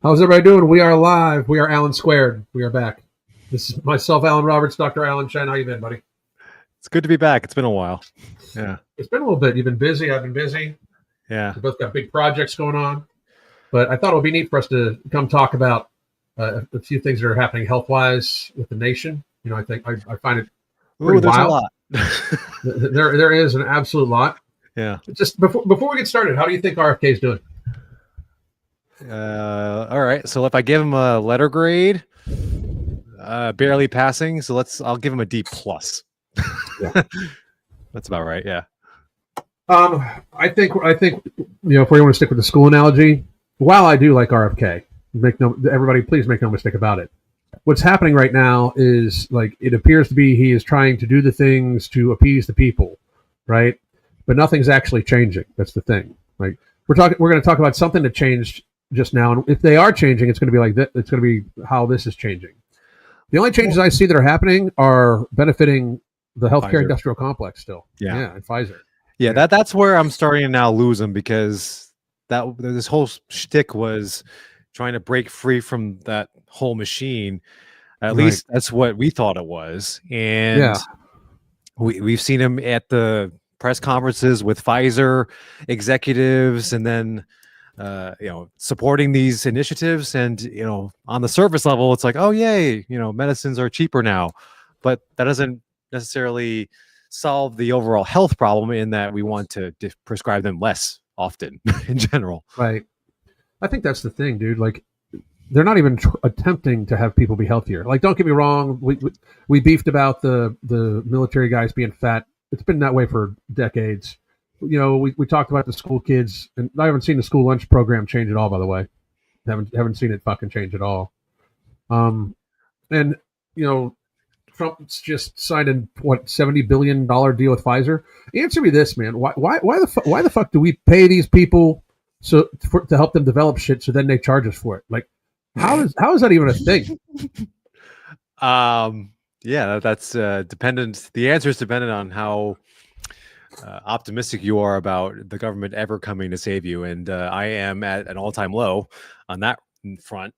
How's everybody doing? We are live. We are Alan Squared. We are back. This is myself, Alan Roberts, Dr. Alan Chen. How you been, buddy? It's good to be back. It's been a while. Yeah. It's been a little bit. You've been busy. I've been busy. Yeah. We both got big projects going on. But I thought it would be neat for us to come talk about a few things that are happening health-wise with the nation. You know, I think I find it pretty there's wild. a lot. there is an absolute lot. Yeah. Just before we get started, how do you think RFK is doing? All right. So if I give him a letter grade, barely passing. So I'll give him a D+. Yeah. That's about right. Yeah. I think you know, if we want to stick with the school analogy, while I do like RFK, everybody please make no mistake about it. What's happening right now is, like, it appears to be he is trying to do the things to appease the people, right? But nothing's actually changing. That's the thing. Like, we're going to talk about something that changed just now, and if they are changing, it's going to be like that. It's going to be how this is changing. The only changes I see that are happening are benefiting the healthcare industrial complex still. Yeah, and Pfizer. Yeah, that's where I'm starting to now lose him, because this whole shtick was trying to break free from that whole machine. At least that's what we thought it was. And we've seen him at the press conferences with Pfizer executives, and then supporting these initiatives. And on the surface level, it's like, oh yay, medicines are cheaper now, but that doesn't necessarily solve the overall health problem, in that we want to prescribe them less often in general. Right. I think that's the thing, dude. Like, they're not even attempting to have people be healthier. Like, don't get me wrong. We beefed about the military guys being fat. It's been that way for decades. We talked about the school kids, and I haven't seen the school lunch program change at all, by the way. Haven't seen it fucking change at all. And Trump's just signed a $70 billion deal with Pfizer. Answer me this, man. Why the fuck do we pay these people to help them develop shit, so then they charge us for it? Like, how is that even a thing? Yeah, that's dependent. The answer is dependent on how optimistic you are about the government ever coming to save you. And I am at an all-time low on that front.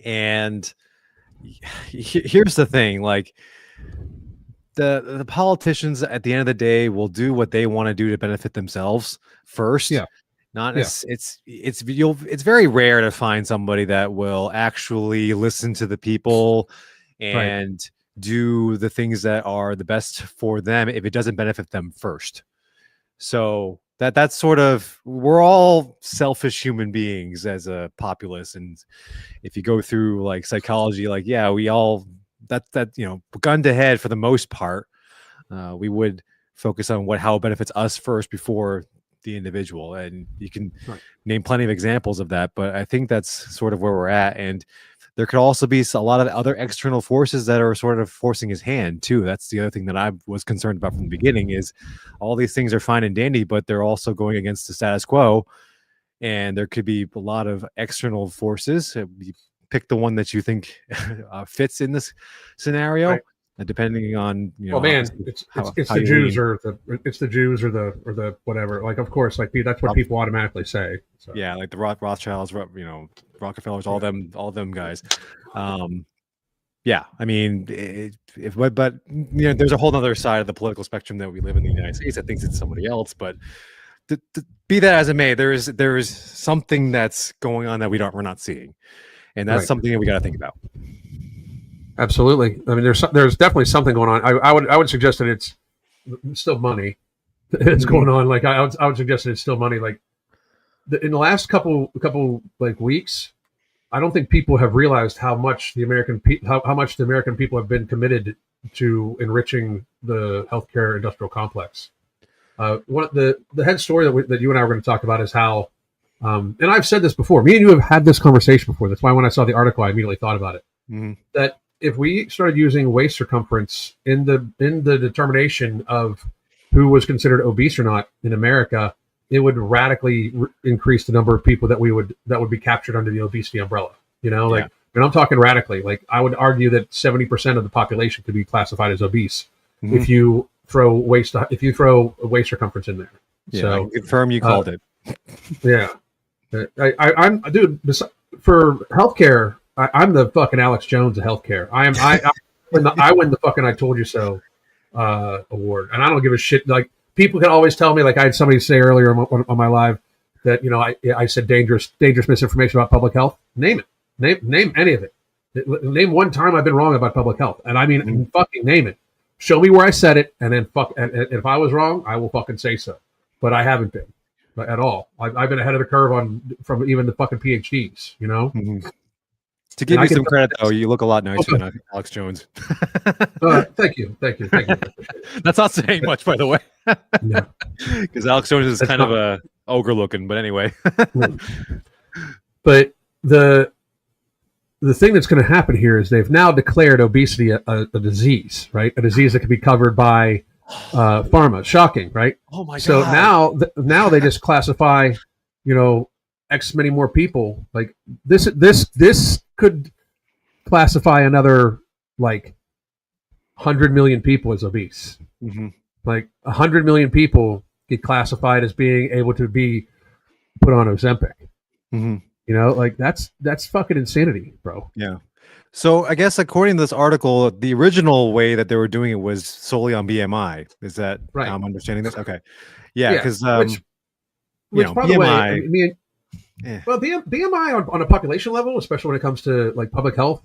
And here's the thing, like, the politicians at the end of the day will do what they want to do to benefit themselves first. It's very rare to find somebody that will actually listen to the people and do the things that are the best for them if it doesn't benefit them first. So that's sort of, we're all selfish human beings as a populace. And if you go through, like, psychology, like, yeah, we all, gun to head for the most part, we would focus on how it benefits us first before the individual. And you can name plenty of examples of that, but I think that's sort of where we're at. And there could also be a lot of other external forces that are sort of forcing his hand too. That's the other thing that I was concerned about from the beginning, is all these things are fine and dandy, but they're also going against the status quo. And there could be a lot of external forces. You pick the one that you think fits in this scenario, depending on, it's the Jews or the whatever. Like, of course, like, that's what people automatically say. So. Yeah, like the Rothschilds, Rockefellers, all them guys. Yeah, I mean, but there's a whole other side of the political spectrum that we live in the United States that thinks it's somebody else. But be that as it may, there is something that's going on that we're not seeing, and that's something that we got to think about. Absolutely. I mean, there's definitely something going on. I would suggest that it's still money. It's going on. Like, I would suggest that it's still money. Like, in the last couple like weeks, I don't think people have realized how much the American people have been committed to enriching the healthcare industrial complex. The head story that you and I were going to talk about is how, and I've said this before. Me and you have had this conversation before. That's why when I saw the article, I immediately thought about it. That if we started using waist circumference in the determination of who was considered obese or not in America, it would radically increase the number of people that would be captured under the obesity umbrella. And I'm talking radically. Like, I would argue that 70% of the population could be classified as obese if you throw waist circumference in there. Yeah, so I can confirm you called it. Yeah, I'm dude. for healthcare, I'm the fucking Alex Jones of healthcare. I win the fucking "I told you so" award, and I don't give a shit. Like people can always tell me, like I had somebody say earlier on my live that I said dangerous misinformation about public health. Name it. Name any of it. Name one time I've been wrong about public health, and I mean fucking name it. Show me where I said it, and then and if I was wrong, I will fucking say so. But I haven't been at all. I've been ahead of the curve from even the fucking PhDs. You know. Mm-hmm. To give you some credit, though, you look a lot nicer than Alex Jones. Thank you. That's not saying much, by the way. Because Alex Jones is kind of a ogre looking, but anyway. But the thing that's going to happen here is they've now declared obesity a disease, right? A disease that can be covered by pharma. Shocking, right? Oh my god! So now they just classify, X many more people. Like this could classify another like 100 million people as obese. Mm-hmm. Like 100 million people get classified as being able to be put on Ozempic. Mm-hmm. Like that's fucking insanity, bro. Yeah. So I guess according to this article, the original way that they were doing it was solely on BMI. Is that right? I'm understanding this? Okay. Yeah, because which by the way, well, BMI on a population level, especially when it comes to like public health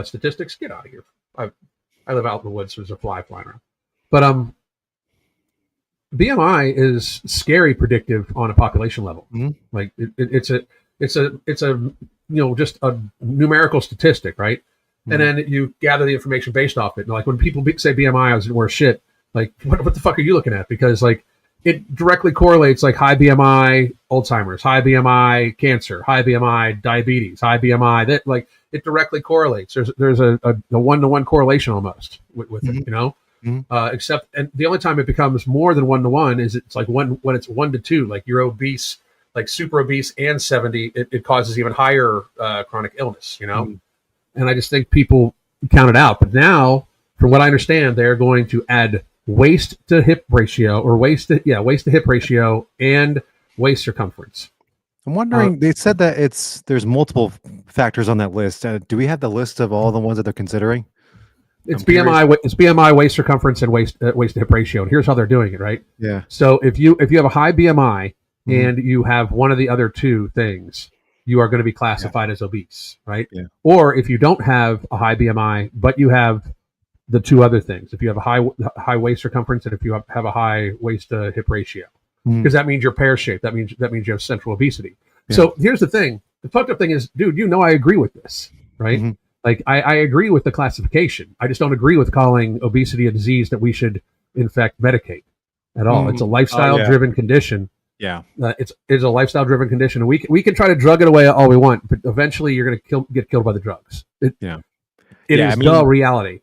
statistics, get out of here. I live out in the woods, so there's a fly flying around. But BMI is scary predictive on a population level. Mm-hmm. Like it's a just a numerical statistic, right? Mm-hmm. And then you gather the information based off it. And like when people say BMI is worse shit, like what the fuck are you looking at? Because like it directly correlates like high BMI Alzheimer's, high BMI cancer, high BMI diabetes, high BMI that like it directly correlates. There's a 1-to-1 correlation almost with mm-hmm. it, Mm-hmm. Except and the only time it becomes more than 1-to-1 is it's like when it's 1-to-2, like you're obese, like super obese and 70, it causes even higher chronic illness, Mm-hmm. And I just think people count it out. But now, from what I understand, they're going to add waist to hip ratio or waist to hip ratio and waist circumference. I'm wondering, they said that there's multiple factors on that list. Do we have the list of all the ones that they're considering? It's BMI, waist circumference, and waist to hip ratio. And here's how they're doing it, right? Yeah. So if you have a high BMI mm-hmm. and you have one of the other two things, you are going to be classified as obese, right? Yeah. Or if you don't have a high BMI, but you have the two other things, if you have a high waist circumference and if you have a high waist to hip ratio, because that means you're pear shaped. That means you have central obesity. Yeah. So here's the thing: the fucked up thing is, dude, I agree with this, right? Mm-hmm. Like I agree with the classification. I just don't agree with calling obesity a disease that we should, in fact, medicate at all. Mm-hmm. It's a lifestyle-driven condition. Yeah, it's a lifestyle-driven condition, and we can try to drug it away all we want, but eventually you're going to get killed by the drugs. It is the reality.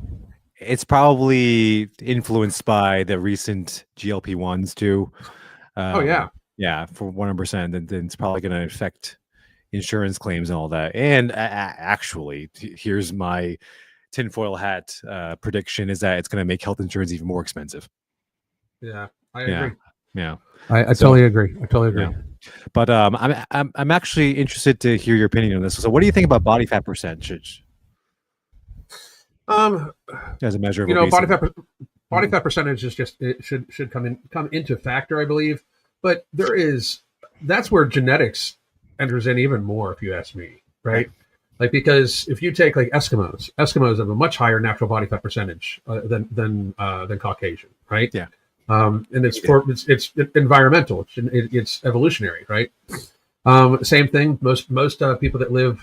It's probably influenced by the recent GLP-1s too. Yeah, for 100%. And then it's probably going to affect insurance claims and all that. And actually, here's my tinfoil hat prediction: is that it's going to make health insurance even more expensive. Yeah, I agree. Yeah. I totally agree. Yeah. But I'm actually interested to hear your opinion on this. So, what do you think about body fat percentage? As a measure of obesity? body fat percentage is just it should come into factor, I believe. But that's where genetics enters in even more, if you ask me, right? Like because if you take like Eskimos have a much higher natural body fat percentage than Caucasian, right? Yeah. And it's environmental, it's evolutionary, right? Same thing. Most people that live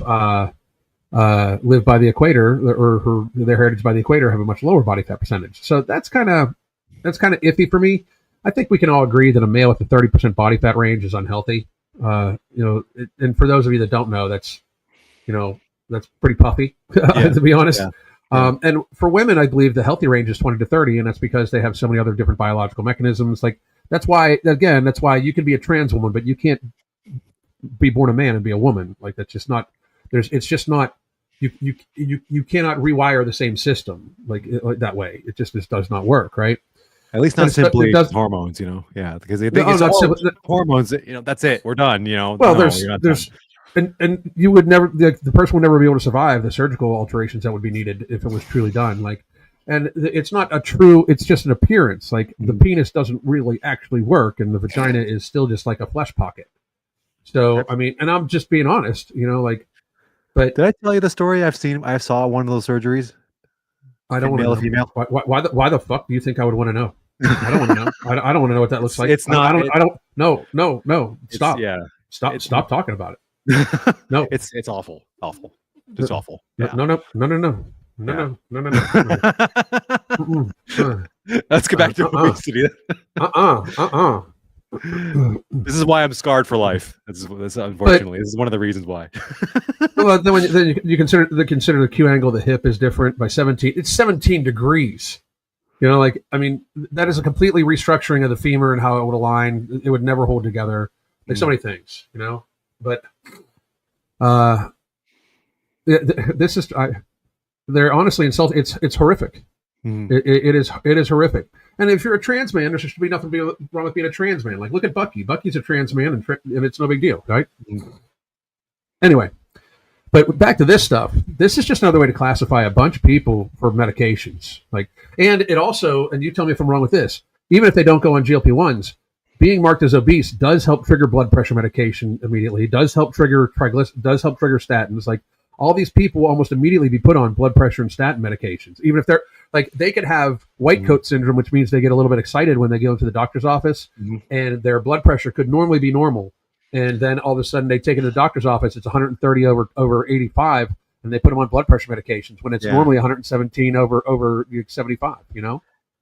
by the equator or their heritage by the equator have a much lower body fat percentage. So that's kind of iffy for me. I think we can all agree that a male with a 30% body fat range is unhealthy. And for those of you that don't know, that's pretty puffy, to be honest. Yeah. And for women, I believe the healthy range is 20 to 30, and that's because they have so many other different biological mechanisms. Like that's why you can be a trans woman, but you can't be born a man and be a woman. Like that's just not. It's just not. You cannot rewire the same system like that way. It just does not work, right? At least not simply hormones, Yeah, because they think it's hormones. That's it. We're done. Well, there's and you would never, the person would never be able to survive the surgical alterations that would be needed if it was truly done. Like, and it's not a true, it's just an appearance. Like the penis doesn't really actually work, and the vagina is still just like a flesh pocket. So I mean, and I'm just being honest, like. But did I tell you the story? I saw one of those surgeries. I don't want to know. Female. Why the fuck do you think I would want to know? I don't want to know. I don't want to know what that looks like. It's not. I don't. No. Stop. Yeah. Stop talking about it. No. It's awful. Awful. It's awful. Yeah. No. Let's get back to obesity. This is why I'm scarred for life. That's unfortunately, this is one of the reasons why. Well, then you consider the Q angle of the hip is different by 17. It's 17 degrees. Like, I mean, that is a completely restructuring of the femur and how it would align. It would never hold together. Like so many things, But this is they're honestly insulting. It's horrific. It is horrific. And if you're a trans man, there should be nothing wrong with being a trans man. Like, look at Bucky. Bucky's a trans man, and it's no big deal, right? Anyway, but back to this stuff. This is just another way to classify a bunch of people for medications. Like, and it also, and you tell me if I'm wrong with this, even if they don't go on GLP-1s, being marked as obese does help trigger blood pressure medication immediately. It does help trigger does help trigger statins. Like, all these people will almost immediately be put on blood pressure and statin medications, even if they're like, they could have white coat syndrome, which means they get a little bit excited when they go into the doctor's office, and their blood pressure could normally be normal, and then all of a sudden they take it to the doctor's office, it's 130 over 85, and they put them on blood pressure medications when it's normally 117 over 75.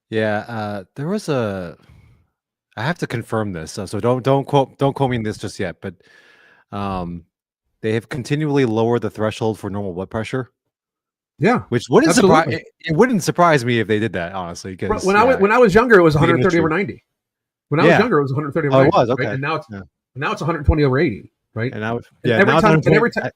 Yeah, there was I have to confirm this, so don't quote me in this just yet, but they have continually lowered the threshold for normal blood pressure. Yeah, which wouldn't surprise. It wouldn't surprise me if they did that, honestly. Because when I was younger, it was 130 over 90. When I was younger, it was 130 over 90. It was okay. Right? And now it's 120 over 80. Right. And now, every time.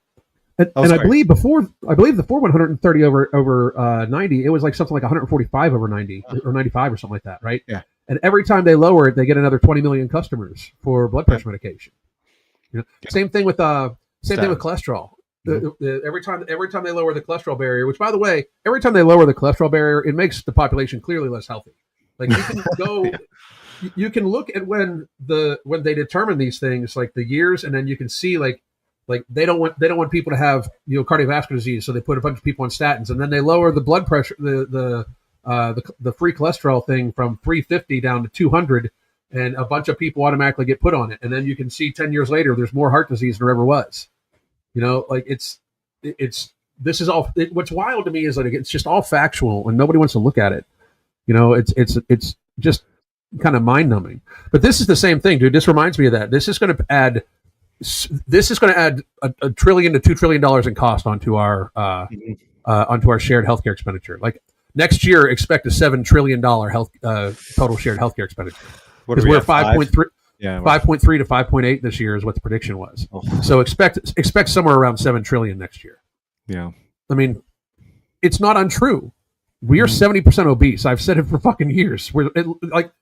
I believe before 130 over 90, it was like something like 145 over 90 or 95 or something like that. Right. Yeah. And every time they lower it, they get another 20 million customers for blood pressure medication. Same thing with cholesterol. Every time they lower the cholesterol barrier, which, by the way, every time they lower the cholesterol barrier, it makes the population clearly less healthy. Like, you can go, you can look at when they determine these things, like the years, and then you can see like they don't want people to have cardiovascular disease, so they put a bunch of people on statins, and then they lower the blood pressure, the free cholesterol thing from 350 down to 200, and a bunch of people automatically get put on it, and then you can see 10 years later there's more heart disease than there ever was. Like this is all. What's wild to me is that it's just all factual, and nobody wants to look at it. It's just kind of mind numbing. But this is the same thing, dude. This reminds me of that. This is going to add a trillion to $2 trillion in cost onto our shared healthcare expenditure. Like, next year, expect a $7 trillion total shared healthcare expenditure. Because we're 5.3. Yeah, 5.3 to 5.8 this year is what the prediction was. So expect somewhere around 7 trillion next year. Yeah. I mean, it's not untrue. We are 70% obese. I've said it for fucking years. It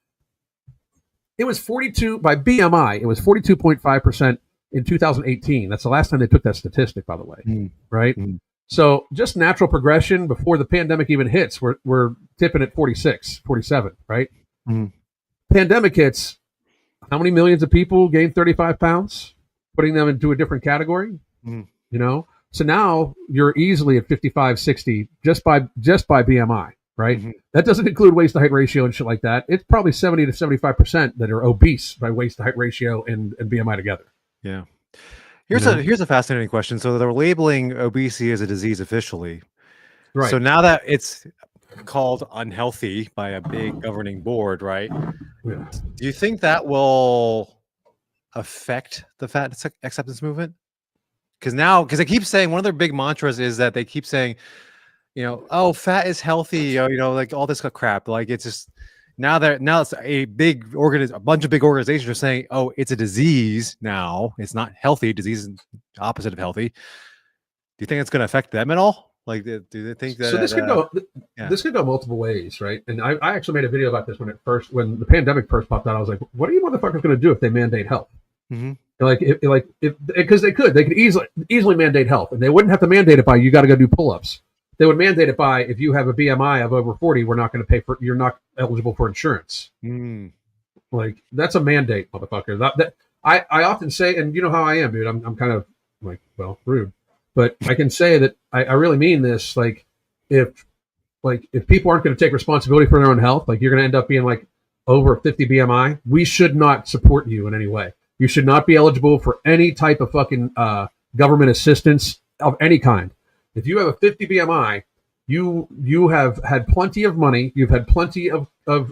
was 42 by BMI. It was 42.5% in 2018. That's the last time they took that statistic, by the way. Right. So just natural progression before the pandemic even hits, we're tipping at 46, 47. Right. Pandemic hits. How many millions of people gain 35 pounds, putting them into a different category? So now you're easily at 55, 60 just by BMI, right? That doesn't include waist to height ratio and shit like that. It's probably 70 to 75% that are obese by waist to height ratio and BMI together. Yeah. Here's a fascinating question. So they're labeling obesity as a disease officially. Right. So now that it's called unhealthy by a big governing board, right? Yeah. Do you think that will affect the fat acceptance movement? Because they keep saying, one of their big mantras is that they keep saying, oh, fat is healthy, like all this crap. Like, it's just now it's a bunch of big organizations are saying, oh, it's a disease now. It's not healthy. Disease is the opposite of healthy. Do you think it's going to affect them at all? Like, do they think that? So this could go. Yeah. This could go multiple ways, right? And I actually made a video about this when the pandemic first popped out. I was like, "What are you motherfuckers going to do if they mandate health?" And Because they could easily mandate health, and they wouldn't have to mandate it by you got to go do pull-ups. They would mandate it by if you have a BMI of over 40, we're not going to pay for. You're not eligible for insurance. Like that's a mandate, motherfucker. I often say, and you know how I am, dude. I'm kind of rude, but I can say that I really mean this. Like if people aren't going to take responsibility for their own health, like you're going to end up being like over 50 BMI. We should not support you in any way. You should not be eligible for any type of fucking government assistance of any kind. If you have a 50 BMI, you have had plenty of money. You've had plenty of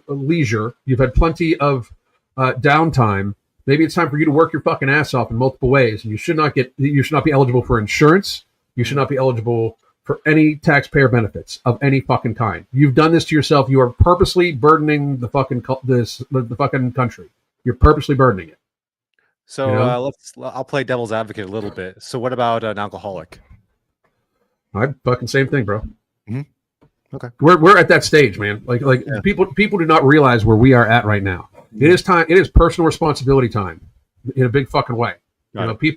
leisure. You've had plenty of downtime. Maybe it's time for you to work your fucking ass off in multiple ways. And you should not be eligible for insurance. You should not be eligible for any taxpayer benefits of any fucking kind. You've done this to yourself. You are purposely burdening the fucking the fucking country. You're purposely burdening it. So I'll play devil's advocate a little bit. So what about an alcoholic? I fucking same thing, bro. Mm-hmm. Okay, we're at that stage, man. People do not realize where we are at right now. Mm-hmm. It is time. It is personal responsibility time, in a big fucking way.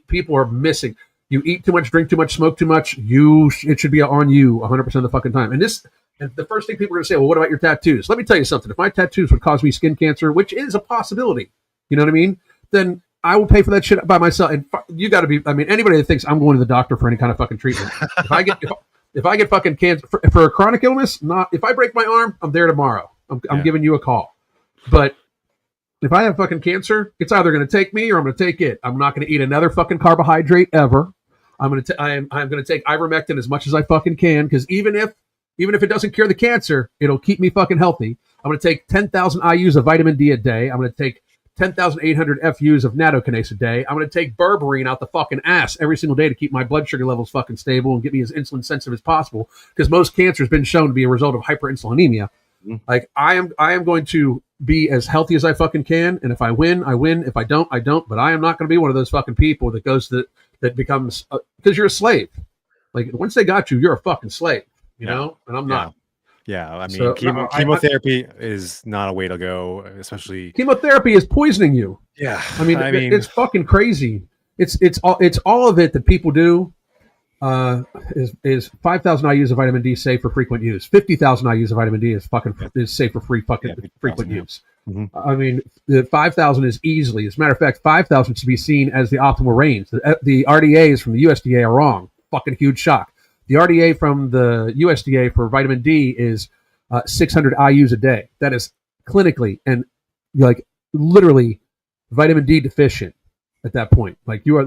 People are missing. You eat too much, drink too much, smoke too much. It should be on you 100% of the fucking time. And the first thing people are going to say, well, what about your tattoos? Let me tell you something. If my tattoos would cause me skin cancer, which is a possibility, you know what I mean? Then I will pay for that shit by myself. And you got to be. I mean, anybody that thinks I'm going to the doctor for any kind of fucking treatment, if I get fucking cancer for a chronic illness, if I break my arm, I'm there tomorrow. I'm giving you a call. But if I have fucking cancer, it's either going to take me or I'm going to take it. I'm not going to eat another fucking carbohydrate ever. I'm going to take ivermectin as much as I fucking can, because even if it doesn't cure the cancer, it'll keep me fucking healthy. I'm going to take 10,000 IUs of vitamin D a day. I'm going to take 10,800 FUs of nattokinase a day. I'm going to take berberine out the fucking ass every single day to keep my blood sugar levels fucking stable and get me as insulin sensitive as possible, because most cancer has been shown to be a result of hyperinsulinemia. Mm-hmm. Like I am going to be as healthy as I fucking can, and if I win, I win. If I don't, I don't. But I am not going to be one of those fucking people that becomes because you're a slave. Like once they got you, you're a fucking slave. You know, and I'm not. Yeah, I mean, chemotherapy is not a way to go, especially chemotherapy is poisoning you. Yeah, I mean, it's fucking crazy. It's all of it that people do. Is 5,000 IUs of vitamin D safe for frequent use? 50,000 IUs of vitamin D is safe for frequent use. Mm-hmm. I mean, the 5,000 is easily. As a matter of fact, 5,000 should be seen as the optimal range. The RDAs from the USDA are wrong. Fucking huge shock. The RDA from the USDA for vitamin D is 600 IUs a day. That is clinically and literally vitamin D deficient at that point. Like you are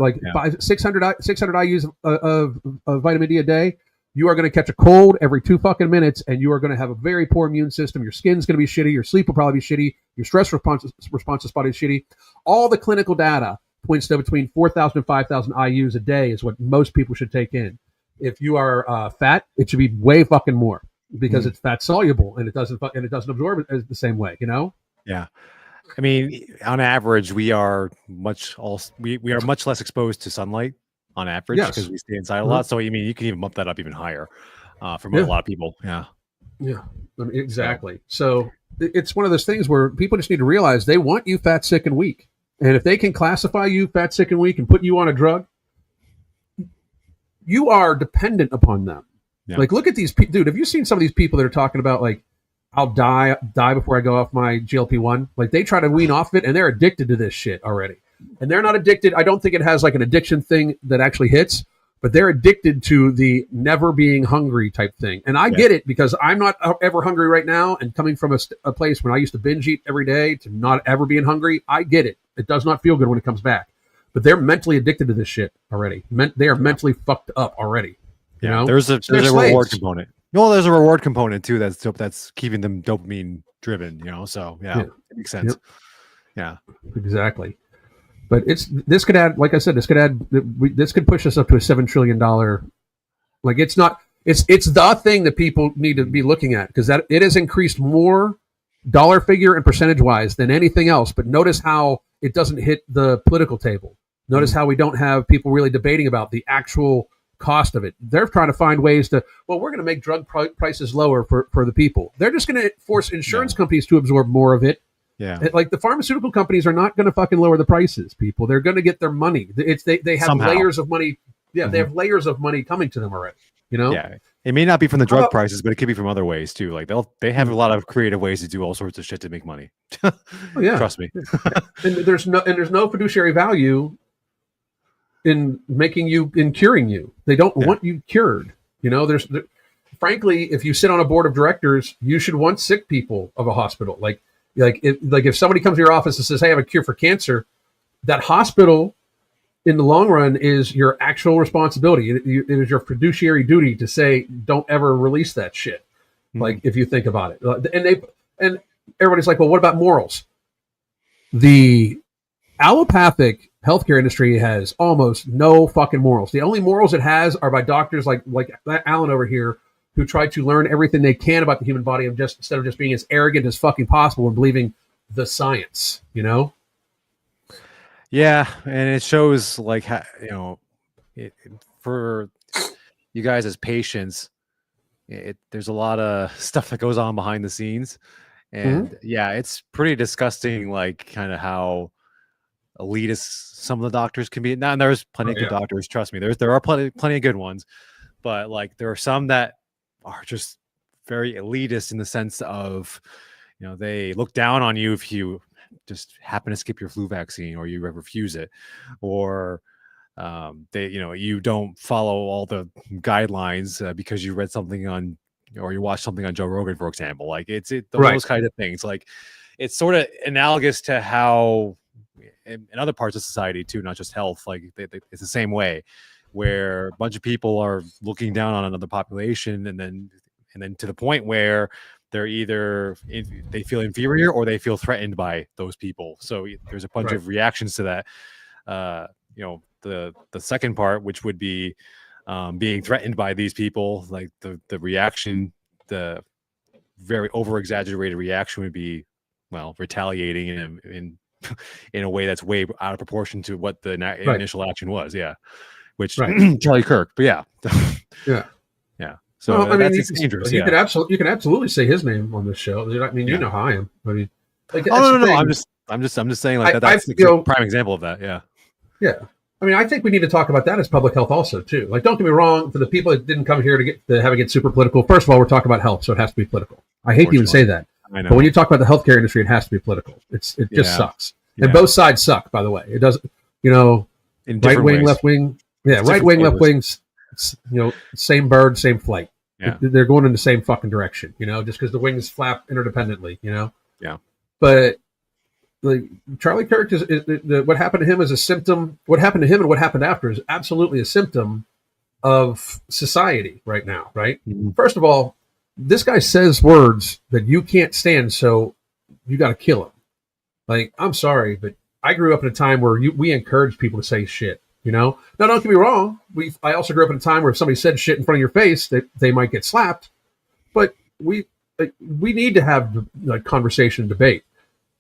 600 IUs of vitamin D a day. You are going to catch a cold every 2 fucking minutes, and you are going to have a very poor immune system. Your skin's going to be shitty. Your sleep will probably be shitty. Your stress response to spot is shitty. All the clinical data points to between 4,000 and 5,000 IUs a day is what most people should take in. If you are fat, it should be way fucking more, because it's fat soluble and it doesn't absorb it the same way, you know? Yeah. I mean, on average, we are much less exposed to sunlight on average, because we stay inside a lot. So, I mean, you can even bump that up even higher for a lot of people. Yeah. Yeah, I mean, exactly. So it's one of those things where people just need to realize they want you fat, sick, and weak. And if they can classify you fat, sick, and weak and put you on a drug, you are dependent upon them. Yeah. Like, look at these people. Dude, have you seen some of these people that are talking about, like, I'll die before I go off my GLP-1? Like, they try to wean off of it, and they're addicted to this shit already. And they're not addicted. I don't think it has, like, an addiction thing that actually hits, but they're addicted to the never being hungry type thing. And I get it, because I'm not ever hungry right now, and coming from a place when I used to binge eat every day to not ever being hungry, I get it. It does not feel good when it comes back. But they're mentally addicted to this shit already. They are mentally fucked up already. You know? There's a reward component. No, there's a reward component too. That's keeping them dopamine driven. You know, so it makes sense. Yep. Yeah, exactly. But this could add, like I said, this could push us up to a $7 trillion. Like it's the thing that people need to be looking at, because that it has increased more dollar figure and percentage wise than anything else. But notice how it doesn't hit the political table. Notice how we don't have people really debating about the actual cost of it. They're trying to find ways to, we're going to make drug prices lower for the people. They're just going to force insurance companies to absorb more of it, Yeah. Like the pharmaceutical companies are not going to fucking lower the prices, people. They're going to get their money. They have Somehow. layers of money. Yeah, they Mhm. have layers of money coming to them already. You know. Yeah. It may not be from the How drug about- prices, but it could be from other ways too. Like they have a lot of creative ways to do all sorts of shit to make money. Oh yeah. Trust me. And there's no fiduciary value in curing you. They don't want you cured. You know, frankly, if you sit on a board of directors, you should want sick people of a hospital. Like if somebody comes to your office and says, "Hey, I have a cure for cancer," that hospital, in the long run, is your actual responsibility. It is your fiduciary duty to say, "Don't ever release that shit." Like if you think about it, and everybody's like, "Well, what about morals?" The allopathic healthcare industry has almost no fucking morals. The only morals it has are by doctors like Alan over here, who try to learn everything they can about the human body and just instead of just being as arrogant as fucking possible and believing the science, you know? Yeah, and it shows like how, for you guys as patients, there's a lot of stuff that goes on behind the scenes, and yeah, it's pretty disgusting. Like kind of how elitist some of the doctors can be. Now, and there's plenty of good doctors. Trust me, there are plenty of good ones, but like there are some that are just very elitist in the sense of, they look down on you if you just happen to skip your flu vaccine or you refuse it, or you don't follow all the guidelines because you read something on or you watched something on Joe Rogan, for example. Like those kind of things. Like it's sort of analogous to how in other parts of society too, not just health. Like it's the same way, where a bunch of people are looking down on another population, and then to the point where they're either they feel inferior or they feel threatened by those people. So there's a bunch of reactions to that. The second part, which would be being threatened by these people, like the reaction, the very over exaggerated reaction would be, well, retaliating in a way that's way out of proportion to what the initial action was. Yeah. Which Charlie Kirk, but yeah. So well, it's dangerous. You can absolutely say his name on this show. I mean, you know how I am. I mean, like, no. I'm just saying like that's a prime example of that. Yeah. Yeah. I mean, I think we need to talk about that as public health also too. Like, don't get me wrong. For the people that didn't come here to have it get super political, first of all, we're talking about health, so it has to be political. I hate to even say that, but when you talk about the healthcare industry, it has to be political. It just sucks, and both sides suck. By the way, it doesn't. Right wing, left wing. Yeah, right wing, left wing. Same bird, same flight. Yeah. They're going in the same fucking direction. Just because the wings flap interdependently. Yeah. But like Charlie Kirk is what happened to him is a symptom. What happened to him and what happened after is absolutely a symptom of society right now. Right. Mm-hmm. First of all, this guy says words that you can't stand, so you got to kill him. Like, I'm sorry, but I grew up in a time where we encouraged people to say shit. Now don't get me wrong. I also grew up in a time where if somebody said shit in front of your face, that they might get slapped. But we need to have like conversation and debate.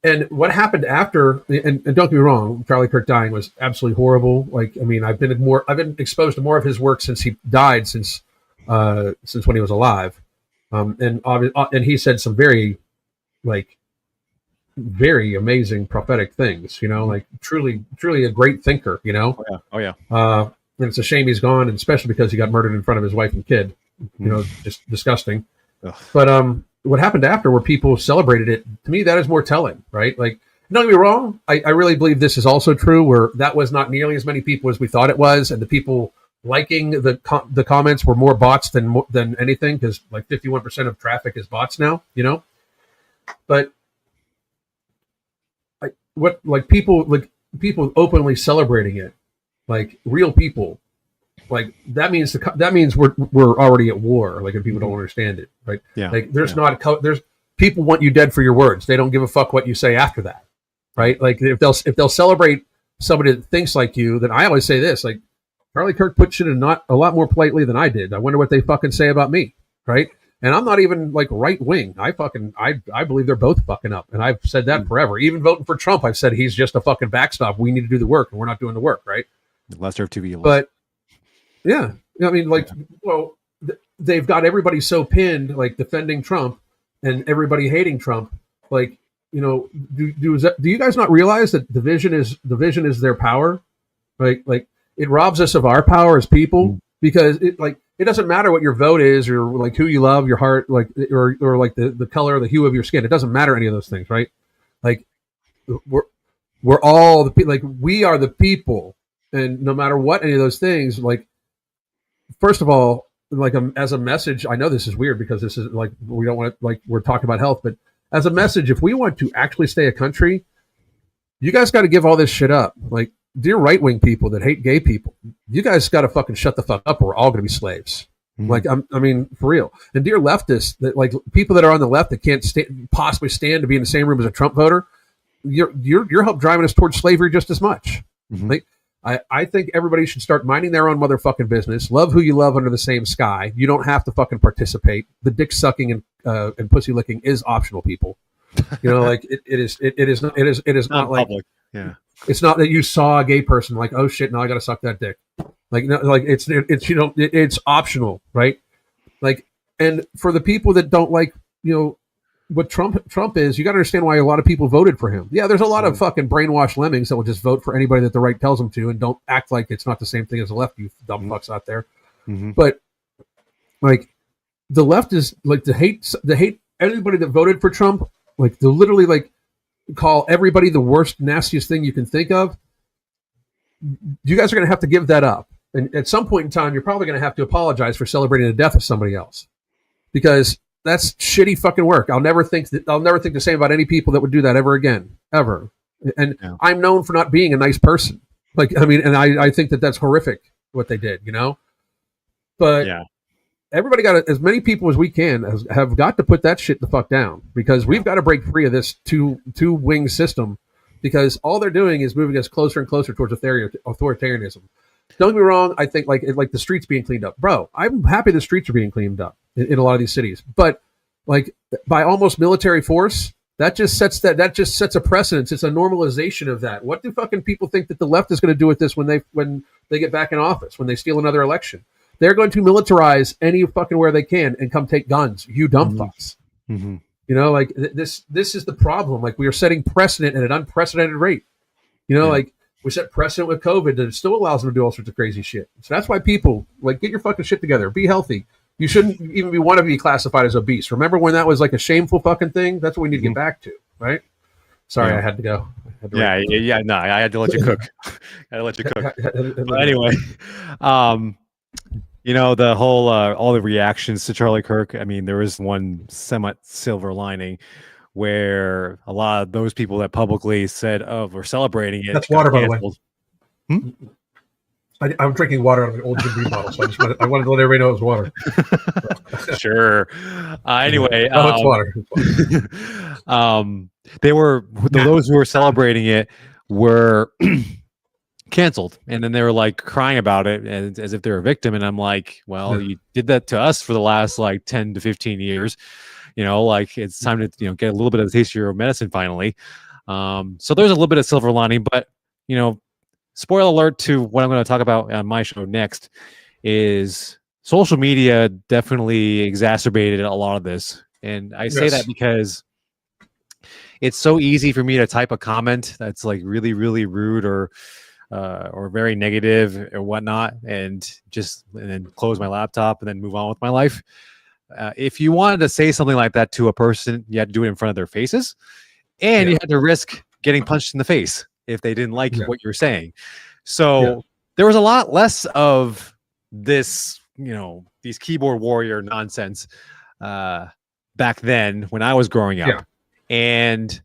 And what happened after? And don't get me wrong, Charlie Kirk dying was absolutely horrible. Like, I mean, I've been exposed to more of his work since he died, since when he was alive. And he said some very amazing prophetic things, like truly a great thinker, Oh yeah. And it's a shame he's gone, and especially because he got murdered in front of his wife and kid, just disgusting. Ugh. But what happened after, where people celebrated it, to me, that is more telling, right? Like, don't get me wrong, I really believe this is also true, where that was not nearly as many people as we thought it was, and the people liking the comments were more bots than anything, because like 51% of traffic is bots now, But people openly celebrating it, like real people, like that means we're already at war. Like, if people don't understand it, right? Yeah. Like there's people want you dead for your words. They don't give a fuck what you say after that, right? Like if they'll celebrate somebody that thinks like you, then I always say this: like, Charlie Kirk put shit in not a lot more politely than I did. I wonder what they fucking say about me, right? And I'm not even like right wing. I believe they're both fucking up, and I've said that forever. Even voting for Trump, I've said he's just a fucking backstop. We need to do the work, and we're not doing the work, right? The lesser of two evils. But yeah, I mean, like, well, they've got everybody so pinned, like defending Trump and everybody hating Trump. Like, do you guys not realize that division is their power? Like it robs us of our power as people, because it doesn't matter what your vote is, or like who you love, your heart, like or like the color or the hue of your skin. It doesn't matter any of those things, right? Like we're all we are the people, and no matter what any of those things, like first of all, like as a message, I know this is weird because this is like we don't want to, like we're talking about health, but as a message, if we want to actually stay a country, you guys got to give all this shit up. Like, dear right wing people that hate gay people, you guys got to fucking shut the fuck up, or we're all going to be slaves. Like, I mean, for real. And dear leftists, that like people that are on the left that can't possibly stand to be in the same room as a Trump voter, you're help driving us towards slavery just as much. Like, I think everybody should start minding their own motherfucking business. Love who you love under the same sky. You don't have to fucking participate. The dick sucking and pussy licking is optional, people. Like it is not like public. Yeah. It's not that you saw a gay person like, oh shit, now I got to suck that dick. Like, no, like it's optional, right? Like, and for the people that don't like, what Trump is, you got to understand why a lot of people voted for him. Yeah, there's a lot of fucking brainwashed lemmings that will just vote for anybody that the right tells them to, and don't act like it's not the same thing as the left. You dumb fucks out there. But like, the left is like the hate anybody that voted for Trump. Like, to literally like call everybody the worst, nastiest thing you can think of. You guys are going to have to give that up, and at some point in time, you're probably going to have to apologize for celebrating the death of somebody else, because that's shitty fucking work. I'll never think the same about any people that would do that ever again, ever. And I'm known for not being a nice person. Like, I mean, and I think that that's horrific what they did, But everybody got as many people as we can have got to put that shit the fuck down, because we've got to break free of this two wing system, because all they're doing is moving us closer and closer towards authoritarianism. Don't get me wrong. I think like the streets being cleaned up, bro. I'm happy the streets are being cleaned up in a lot of these cities, but like by almost military force, that just sets a precedence. It's a normalization of that. What do fucking people think that the left is going to do with this when they get back in office, when they steal another election? They're going to militarize any fucking where they can and come take guns. You dumb fucks. Like this is the problem. Like, we are setting precedent at an unprecedented rate. Like we set precedent with COVID that it still allows them to do all sorts of crazy shit. So that's why people like, get your fucking shit together. Be healthy. You shouldn't even want to be classified as obese. Remember when that was like a shameful fucking thing? That's what we need to get back to, right? Sorry, I had to go. No, I had to let you cook. But anyway, the whole all the reactions to Charlie Kirk. I mean, there was one somewhat silver lining where a lot of those people that publicly said, "Oh, we're celebrating it." That's water, by the way. I'm drinking water out of an old Jim Beam bottle, so I wanted to let everybody know it was water. Sure. Anyway, it's water. They were those who were celebrating it were canceled, and then they were like crying about it as if they're a victim. And I'm like, well, you did that to us for the last like 10 to 15 years. Like, it's time to get a little bit of the taste of your medicine finally. So there's a little bit of silver lining, but spoiler alert to what I'm going to talk about on my show next is social media definitely exacerbated a lot of this. And I say that because it's so easy for me to type a comment that's like really, really rude or very negative or whatnot, and then close my laptop and then move on with my life. If you wanted to say something like that to a person, you had to do it in front of their faces, and you had to risk getting punched in the face if they didn't like what you're saying. So there was a lot less of this, these keyboard warrior nonsense back then when I was growing up. And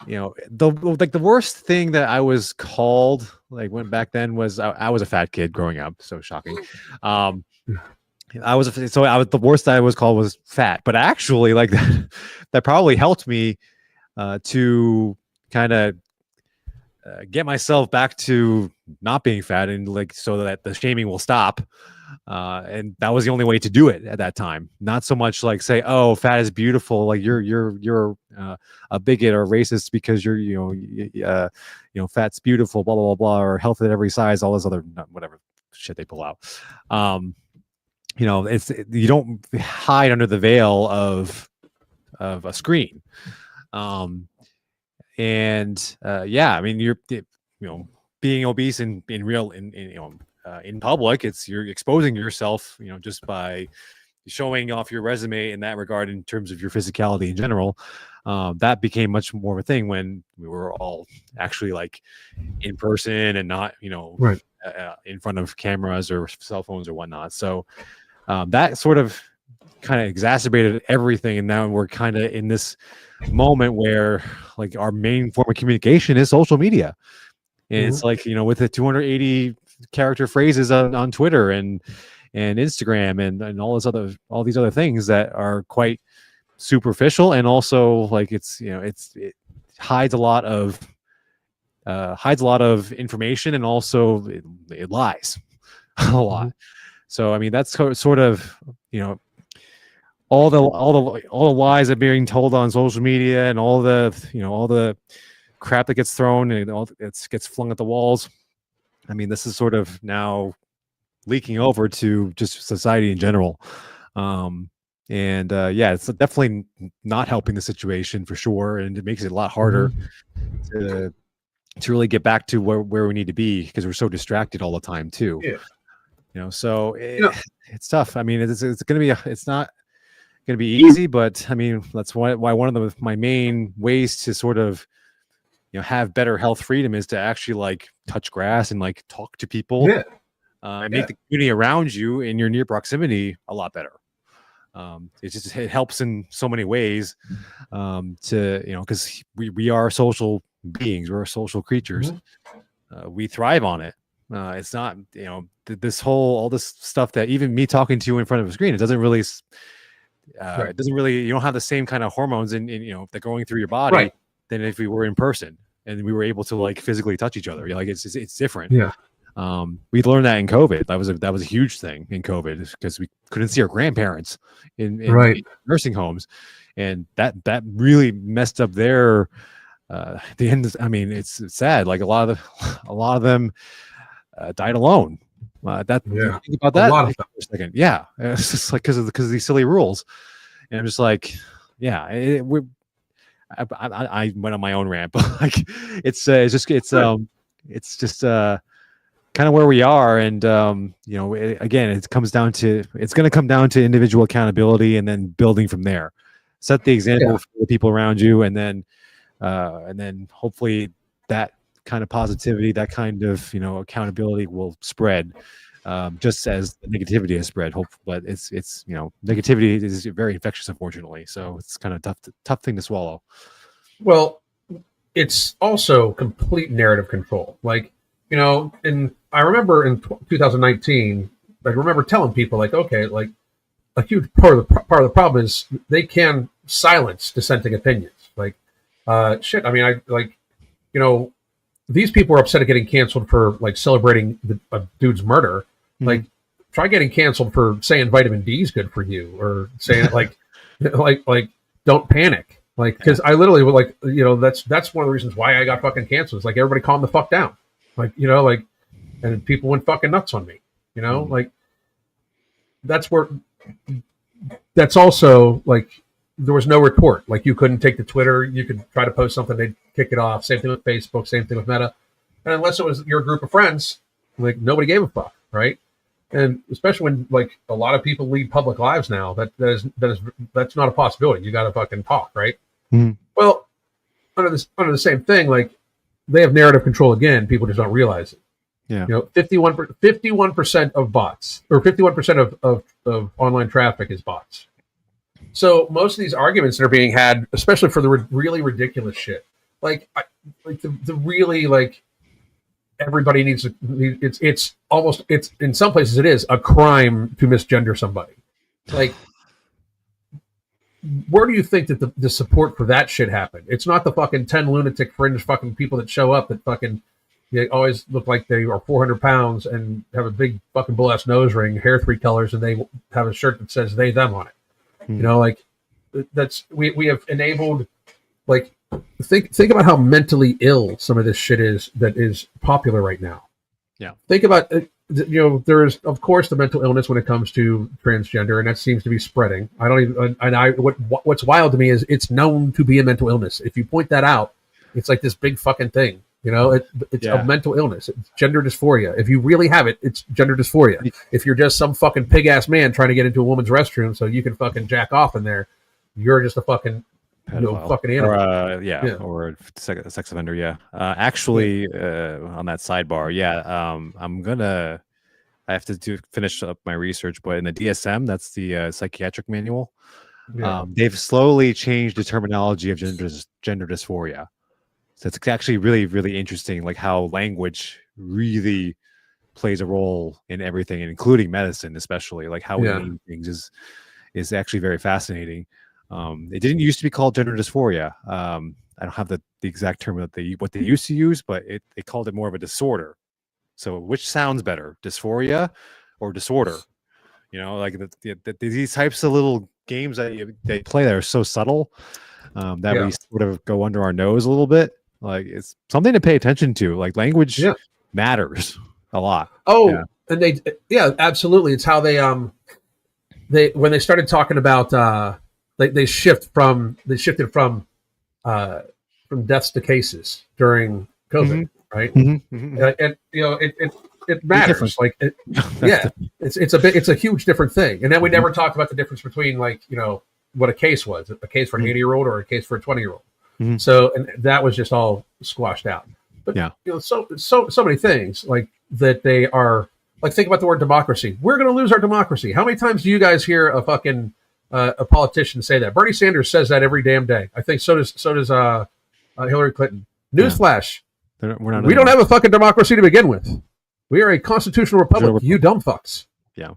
the worst thing that I was called back then was I was a fat kid growing up. So shocking. The worst I was called was fat, but actually like that probably helped me to kind of get myself back to not being fat, and like so that the shaming will stop. And that was the only way to do it at that time. Not so much like say, "Oh, fat is beautiful," like you're a bigot or racist because you're fat's beautiful, blah blah blah blah, or health at every size, all this other whatever shit they pull out. You don't hide under the veil of a screen. And yeah, I mean, being obese in real in public, you're exposing yourself, just by showing off your resume in that regard in terms of your physicality in general. That became much more of a thing when we were all actually like in person and not, Right. in front of cameras or cell phones or whatnot. So that sort of kind of exacerbated everything. And now we're kind of in this moment where like our main form of communication is social media. And it's like, with the 280 character phrases on Twitter and Instagram and all these other things that are quite superficial, and also like it hides a lot of information, and also it lies a lot. So I mean, that's sort of all the lies that are being told on social media, and all the crap that gets thrown and it gets flung at the walls. I mean, this is sort of now leaking over to just society in general. Yeah, it's definitely not helping the situation for sure. And it makes it a lot harder to really get back to where we need to be, because we're so distracted all the time too. Yeah. So it's tough. I mean, it's not going to be easy, but I mean, that's why one of my main ways to sort of have better health freedom is to actually like touch grass and like talk to people, and make the community around you in your near proximity a lot better. It helps in so many ways, because we are social beings, we're social creatures. We thrive on it. It's not all this stuff that even me talking to you in front of a screen, it doesn't really you don't have the same kind of hormones in that going through your body than if we were in person and we were able to like physically touch each other. Like it's different. We learned that in COVID. That was a huge thing in COVID, because we couldn't see our grandparents in nursing homes, and that really messed up their the end. I mean, it's sad. Like a lot of them died alone. Think about that for a second. Yeah, it's just like because of these silly rules, and I'm just like, I went on my own rant, but like it's just kind of where we are. And again, it's going to come down to individual accountability, and then building from there. Set the example for the people around you, and then hopefully that kind of positivity, that kind of accountability will spread, just as the negativity has spread. But it's negativity is very infectious, unfortunately. So it's kind of tough thing to swallow. Well, it's also complete narrative control. Like, I remember in 2019, I remember telling people like, okay, like a huge part of the problem is they can silence dissenting opinions. Like, shit. I mean, these people are upset at getting canceled for like celebrating a dude's murder. Like, try getting canceled for saying vitamin D is good for you, or saying like don't panic. Like, because I literally would that's one of the reasons why I got fucking canceled. It's like everybody calm the fuck down. Like, and people went fucking nuts on me. Like that's also like there was no report. Like you couldn't take to Twitter. You could try to post something, they'd kick it off. Same thing with Facebook. Same thing with Meta. And unless it was your group of friends, like nobody gave a fuck, right? And especially when like a lot of people lead public lives now, that's not a possibility. You got to fucking talk, right? Well, under the same thing, like they have narrative control again. People just don't realize it. 51% of bots, or 51% of online traffic is bots. So most of these arguments that are being had, especially for the really ridiculous shit, like the really like everybody needs to. It's in some places it is a crime to misgender somebody. Like, where do you think that the support for that shit happened? It's not the fucking 10 lunatic fringe fucking people that show up that fucking they always look like they are 400 pounds and have a big fucking bull ass nose ring, hair 3 colors, and they have a shirt that says they them on it. Like that's we have enabled. Like think about how mentally ill some of this shit is that is popular right now. Think about there is of course the mental illness when it comes to transgender, and that seems to be spreading. I don't even what's wild to me is it's known to be a mental illness. If you point that out, It's like this big fucking thing. You know, it's Yeah. a mental illness. It's gender dysphoria. If you really have it, it's gender dysphoria. If you're just some fucking pig ass man trying to get into a woman's restroom so you can fucking jack off in there, you're just a fucking fucking animal. Or or a sex offender. Yeah. Actually, on that sidebar, I have to finish up my research, but in the DSM, that's the psychiatric manual. They've slowly changed the terminology of gender dysphoria. So it's actually really, really interesting, like how language really plays a role in everything, including medicine, especially like how we name things is actually very fascinating. It didn't used to be called gender dysphoria. I don't have the exact term that what they used to use, but they called it more of a disorder. So which sounds better, dysphoria or disorder? You know, like these types of little games that they play that are so subtle that we sort of go under our nose a little bit. Like it's something to pay attention to. Like language matters a lot. Oh, and absolutely. It's how they when they started talking about they shifted from deaths to cases during COVID, right? And you know it matters. Like it's a huge different thing. And then we never talked about the difference between like what a case was, a case for an 80-year-old or a case for a 20-year-old. So, and that was just all squashed out. But so many things like that. They are like, think about the word democracy. We're going to lose our democracy. How many times do you guys hear a fucking a politician say that? Bernie Sanders says that every damn day. I think so does Hillary Clinton. Newsflash: we don't have a fucking democracy to begin with. We are a constitutional republic. You dumb fucks. Yeah.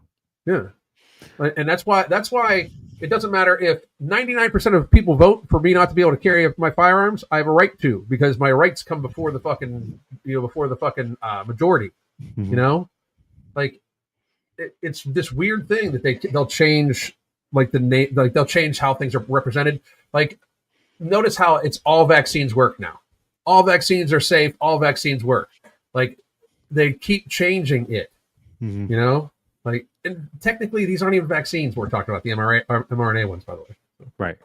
And that's why it doesn't matter if 99% of people vote for me not to be able to carry my firearms. I have a right to, because my rights come before the fucking majority. You know, like it's this weird thing that they'll change like the name, like they'll change how things are represented. Like notice how it's all vaccines work now. All vaccines are safe. All vaccines work. Like they keep changing it. You know. Like, and technically, these aren't even vaccines we're talking about, the mRNA ones, by the way. Right.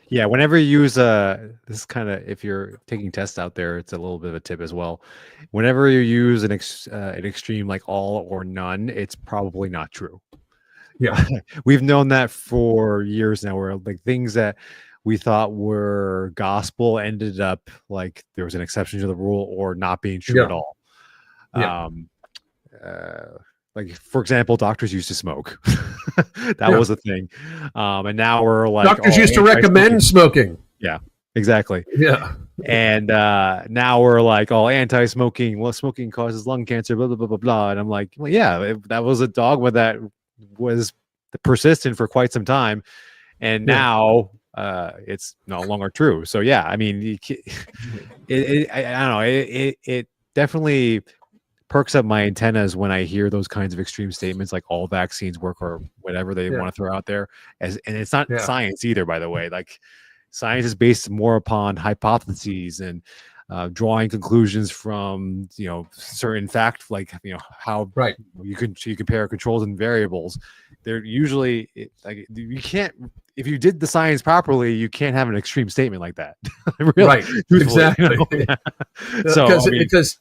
Yeah, whenever you use this is kind of, if you're taking tests out there, it's a little bit of a tip as well. Whenever you use an extreme like all or none, it's probably not true. Yeah. We've known that for years now, where like things that we thought were gospel ended up like there was an exception to the rule or not being true at all. Like, for example, doctors used to smoke. That was a thing. And now we're like... Doctors used to recommend smoking. Yeah, exactly. Yeah. And now we're like all anti-smoking. Well, smoking causes lung cancer, blah, blah, blah, blah, blah. And I'm like, well, yeah, that was a dogma that was persistent for quite some time. And now it's no longer true. So, yeah, I mean, I don't know. It definitely... perks up my antennas when I hear those kinds of extreme statements, like all vaccines work or whatever they want to throw out there. And it's not science either, by the way. Like science is based more upon hypotheses and drawing conclusions from certain fact, like how you compare controls and variables. They're usually like you can't. If you did the science properly, you can't have an extreme statement like that. Really, right? Exactly. So because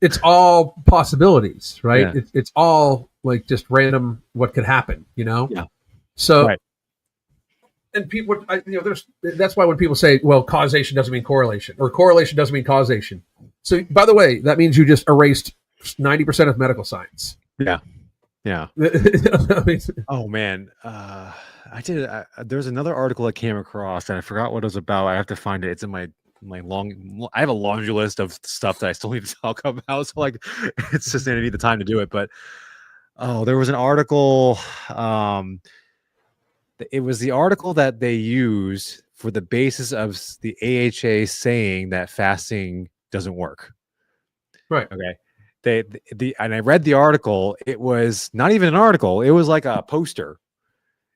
it's all possibilities, right? It's all like just random what could happen, So, and people, that's why when people say, "Well, causation doesn't mean correlation," or "correlation doesn't mean causation." So, by the way, that means you just erased 90% of medical science. Yeah. Oh man, I did. There's another article I came across, and I forgot what it was about. I have to find it. It's in my I have a laundry list of stuff that I still need to talk about. So like, it's just going to need the time to do it. But there was an article. It was the article that they used for the basis of the AHA saying that fasting doesn't work. Right. Okay. And I read the article. It was not even an article. It was like a poster.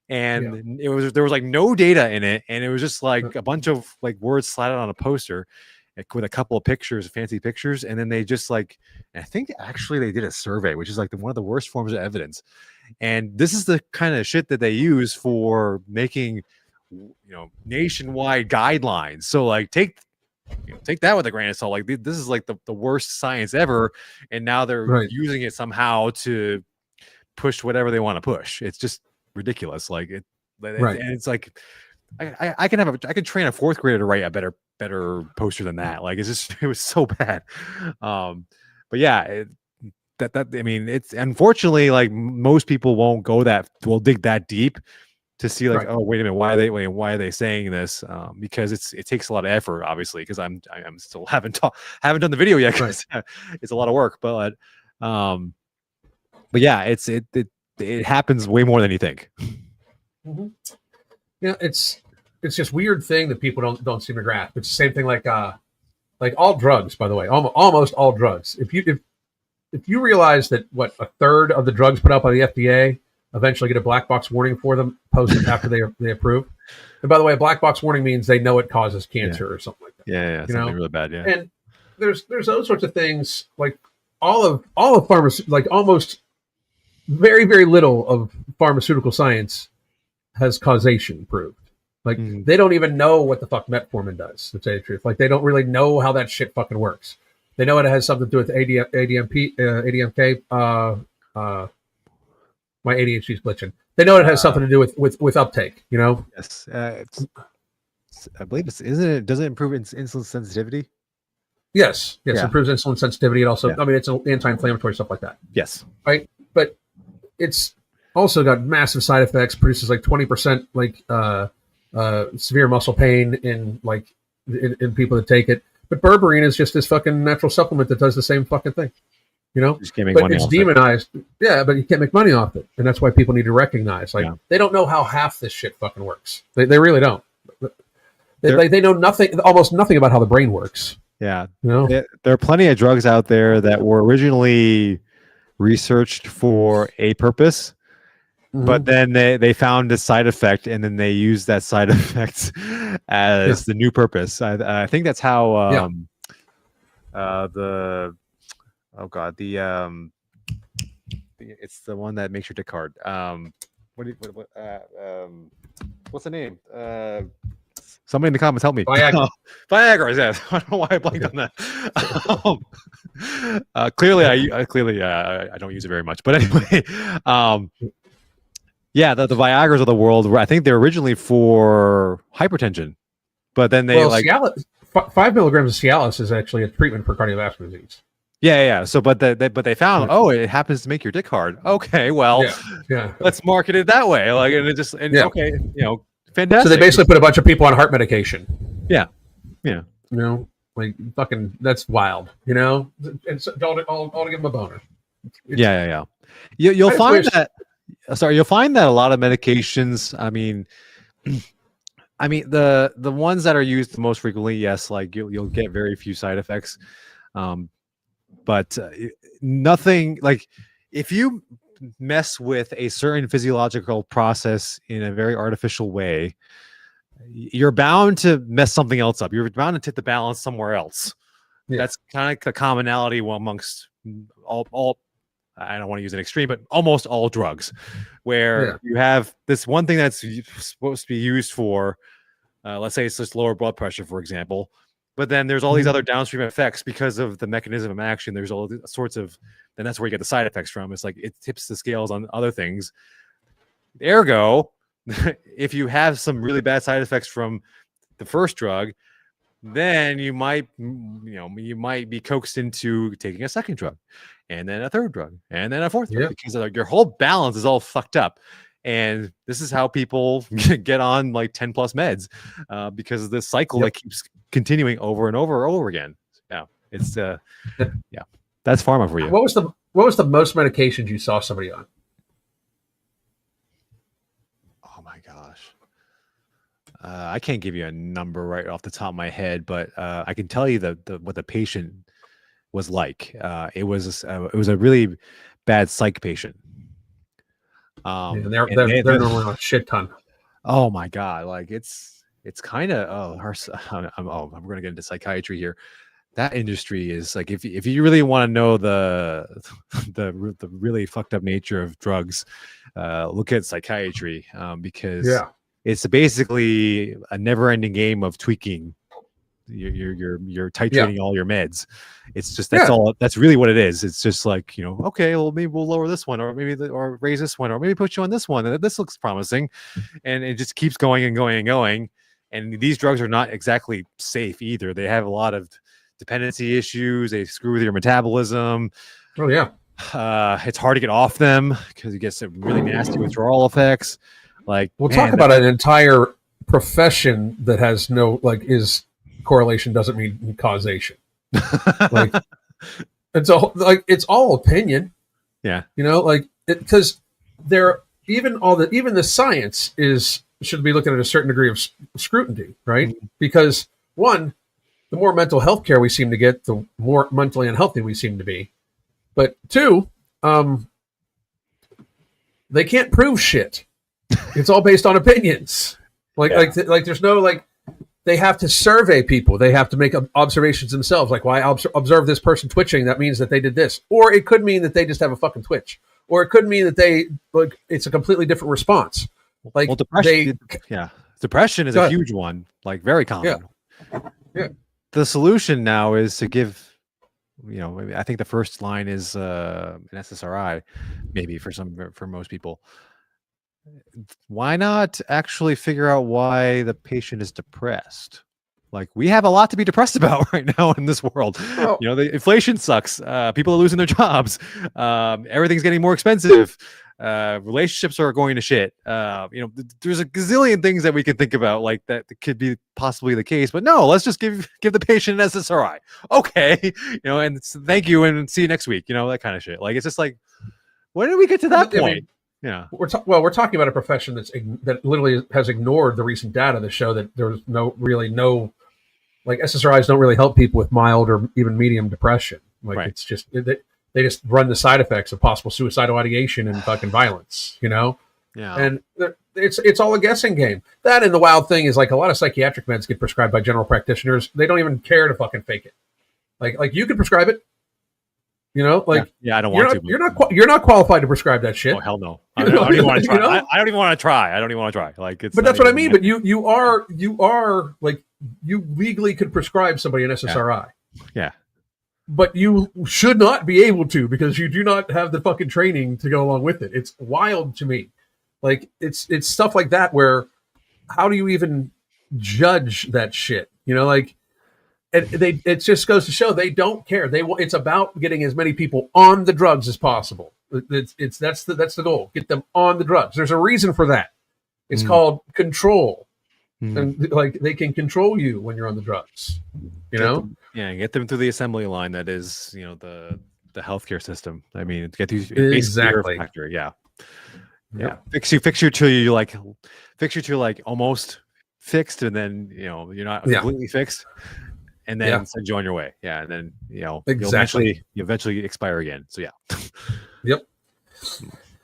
And there was like no data in it, and it was just like a bunch of like words slatted on a poster with a couple of pictures, fancy pictures, and then they just like, I think actually they did a survey, which is like one of the worst forms of evidence. And this is the kind of shit that they use for making nationwide guidelines. So like take take that with a grain of salt. Like this is like the worst science ever, and now they're using it somehow to push whatever they want to push. It's just ridiculous. Like and it's like I can train a fourth grader to write a better poster than that. Like it was so bad. But yeah, I mean, it's unfortunately like most people won't will dig that deep to see like, oh, wait a minute, why are they saying this? Because it takes a lot of effort, obviously, because I'm still haven't done the video yet because it's a lot of work. But yeah, it happens way more than you think. Mm-hmm. Yeah, it's just weird thing that people don't seem to grasp. It's the same thing like all drugs, by the way, almost all drugs. If you realize that a third of the drugs put out by the FDA eventually get a black box warning for them after they approve. And by the way, a black box warning means they know it causes cancer or something like that. Yeah, something really bad. Yeah, and there's those sorts of things. Like all of pharmacy, like almost very very little of pharmaceutical science has causation proved. Like they don't even know what the fuck metformin does, to tell you the truth. Like they don't really know how that shit fucking works. They know it has something to do with ADMK. My ADHD is glitching. They know it has something to do with uptake. Yes. I believe does it improve insulin sensitivity? Yes. It improves insulin sensitivity. It also, I mean, it's anti-inflammatory, stuff like that. Yes. Right. But it's also got massive side effects. Produces like 20% like severe muscle pain in people that take it. But berberine is just this fucking natural supplement that does the same fucking thing. Just can't make but money it's off demonized. Yeah, but you can't make money off it, and that's why people need to recognize. They don't know how half this shit fucking works. They really don't. They know almost nothing about how the brain works. Yeah, there are plenty of drugs out there that were originally researched for a purpose, but then they found a side effect, and then they used that side effect as the new purpose. I think that's how it's the one that makes your dick hard. What's the name? Somebody in the comments help me. Viagra. Viagra, yes. I don't know why I blanked on that. Clearly I don't use it very much, but anyway, the Viagras of the world, I think they're originally for hypertension, but then they 5 milligrams of Cialis is actually a treatment for cardiovascular disease. Yeah. So, but they found, it happens to make your dick hard. Okay, well, let's market it that way. Like, and it just, okay, fantastic. So they basically put a bunch of people on heart medication. Yeah. Like fucking, that's wild. And so, all to give them a boner. Yeah. You'll find that. Sorry, you'll find that a lot of medications. I mean, the ones that are used the most frequently, yes, like you'll get very few side effects. But nothing like if you mess with a certain physiological process in a very artificial way, you're bound to mess something else up. You're bound to tip the balance somewhere else. That's kind of the commonality amongst all I don't want to use an extreme, but almost all drugs, where you have this one thing that's supposed to be used for, let's say it's just lower blood pressure, for example. But then there's all these other downstream effects because of the mechanism of action. There's all sorts of, then that's where you get the side effects from. It's like it tips the scales on other things. Ergo, if you have some really bad side effects from the first drug, then you might be coaxed into taking a second drug, and then a third drug, and then a fourth drug, because your whole balance is all fucked up. And this is how people get on like 10 plus meds because of this cycle that keeps continuing over and over and over again. Yeah, it's that's pharma for you. What was the most medications you saw somebody on? Oh my gosh, I can't give you a number right off the top of my head, but I can tell you what the patient was like. It was a really bad psych patient. They're normally on a shit ton. Oh my god, like it's kind of I'm going to get into psychiatry here. That industry is like if you really want to know the really fucked up nature of drugs, look at psychiatry because it's basically a never-ending game of tweaking you're titrating all your meds. It's just Yeah. that's really what it is. It's just like, okay, well, maybe we'll lower this one, or maybe or raise this one, or maybe put you on this one, and this looks promising, and it just keeps going and going and going. And these drugs are not exactly safe either. They have a lot of dependency issues. They screw with your metabolism. Oh yeah. It's hard to get off them because you get some really nasty withdrawal effects. Like, we'll talk about an entire profession that has no is correlation doesn't mean causation. Like it's all opinion. Yeah. Because even the science should be looking at a certain degree of scrutiny, right? Mm-hmm. Because one, the more mental health care we seem to get, the more mentally unhealthy we seem to be. But two, they can't prove shit. It's all based on opinions. There's no they have to survey people. They have to make observations themselves. Like, why observe this person twitching? That means that they did this, or it could mean that they just have a fucking twitch, or it could mean that it's a completely different response. Depression. Depression is a huge one. Like, very common. Yeah. The solution now is to give. I think the first line is an SSRI, maybe for most people. Why not actually figure out why the patient is depressed? Like, we have a lot to be depressed about right now in this world. Oh. The inflation sucks. People are losing their jobs. Everything's getting more expensive. Relationships are going to shit. There's a gazillion things that we can think about, like that could be possibly the case. But no, let's just give the patient an SSRI. Okay, and thank you, and see you next week. That kind of shit. Like, it's just like, when did we get to that point? Yeah. We're talking about a profession that literally has ignored the recent data that show that there's no SSRIs don't really help people with mild or even medium depression. Right. It's just they just run the side effects of possible suicidal ideation and fucking violence, Yeah. And it's all a guessing game. That, and the wild thing is, like, a lot of psychiatric meds get prescribed by general practitioners. They don't even care to fucking fake it. Like you could prescribe it. I don't want to. You're not qualified to prescribe that shit. Oh, hell no! I don't even want to try. I don't even want to try. I don't even want to try. But that's what I mean. But you are like, you legally could prescribe somebody an SSRI. Yeah. But you should not be able to, because you do not have the fucking training to go along with it. It's wild to me. Like, it's stuff like that where, how do you even judge that shit? It just goes to show they don't care. It's about getting as many people on the drugs as possible. That's the goal. Get them on the drugs. There's a reason for that. It's called control. And they can control you when you're on the drugs. Get them through the assembly line that is, the healthcare system. I mean, get these exactly factory. Yeah. Fix you till you like almost fixed, and then you're not completely fixed. And then send you on your way. Yeah. And then, exactly. you eventually expire again. So, yeah. Yep.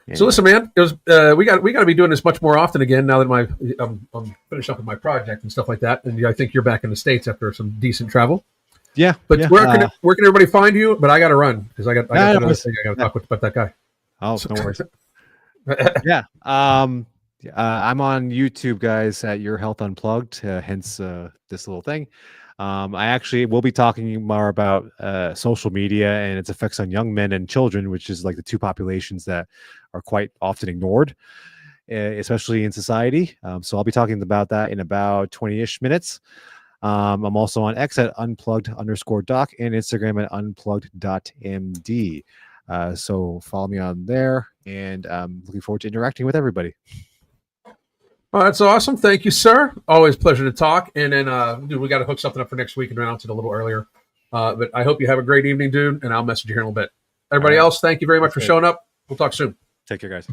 Yeah. So listen, man, it was, we got to be doing this much more often again now that I'm finished up with my project and stuff like that. And I think you're back in the States after some decent travel. Yeah. But where can everybody find you? But I got to run because I got another thing I got to talk about that guy. Oh, no worries. Yeah. I'm on YouTube, guys, at Your Health Unplugged, hence this little thing. I actually will be talking more about social media and its effects on young men and children, which is like the two populations that are quite often ignored, especially in society. So I'll be talking about that in about 20-ish minutes. I'm also on X at unplugged_doc and Instagram at unplugged.md. So follow me on there, and I'm looking forward to interacting with everybody. Oh, that's awesome. Thank you, sir. Always a pleasure to talk. And then, dude, we got to hook something up for next week and announce it a little earlier. But I hope you have a great evening, dude, and I'll message you here in a little bit. Everybody else, thank you very much for showing up. We'll talk soon. Take care, guys.